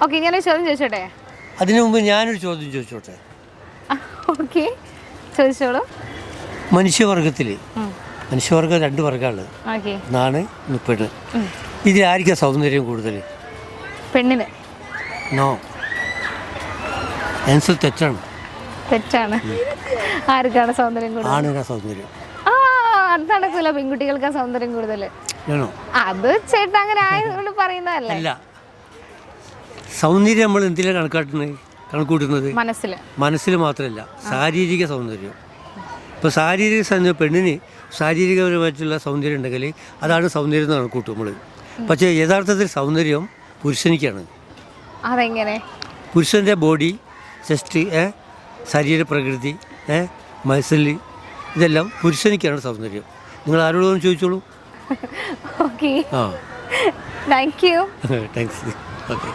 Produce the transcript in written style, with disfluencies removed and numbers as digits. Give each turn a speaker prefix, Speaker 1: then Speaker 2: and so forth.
Speaker 1: Okay, ഞാനൊരു ചോദ്യം ചോദിച്ചോട്ടെ?
Speaker 2: അതിനു മുമ്പ് ഞാനൊരു ചോദ്യം ചോദിച്ചോട്ടെ?
Speaker 1: ഓക്കെ, ചോദിച്ചോളൂ.
Speaker 2: മനുഷ്യവർഗം 2 വർഗ്ഗമാണ്, നാണ് പെണ്ണ്. ഇതിൽ ആയിരിക്കും സൗന്ദര്യം കൂടുതൽ?
Speaker 1: പെണ്ണിന്.
Speaker 2: നോ, ആൻസർ തെറ്റാണ്.
Speaker 1: ആർക്കാണ് സൗന്ദര്യം കൂടുതൽ?
Speaker 2: ആണിനാ സൗന്ദര്യം.
Speaker 1: അത് നടക്കൂല, പെൺകുട്ടികൾക്ക് സൗന്ദര്യം കൂടുതൽ. അത് ചേട്ടാ അങ്ങനെ ആയതുകൊണ്ട് പറയുന്നതല്ലേ? അല്ല,
Speaker 2: സൗന്ദര്യം നമ്മൾ എന്തിനാണ് കണക്കൂട്ടുന്നത്? മനസ്സിൽ മാത്രമല്ല, ശാരീരിക സൗന്ദര്യം. ഇപ്പോൾ ശാരീരിക സൗന്ദര്യം, പെണ്ണിന് ശാരീരികപരമായിട്ടുള്ള സൗന്ദര്യം ഉണ്ടെങ്കിൽ അതാണ് സൗന്ദര്യം എന്ന് കണക്കൂട്ടും നമ്മൾ. പക്ഷേ യഥാർത്ഥത്തിൽ സൗന്ദര്യം പുരുഷനിക്കാണ്.
Speaker 1: അതെങ്ങനെ?
Speaker 2: പുരുഷൻ്റെ ബോഡി, ചെസ്റ്റ്, ശരീരപ്രകൃതി, മസിൽ, ഇതെല്ലാം പുരുഷനിക്കാണ് സൗന്ദര്യം. നിങ്ങൾ ആരോടും ചോദിച്ചോളൂ.
Speaker 1: Okay, thank you.
Speaker 2: Thanks. Okay.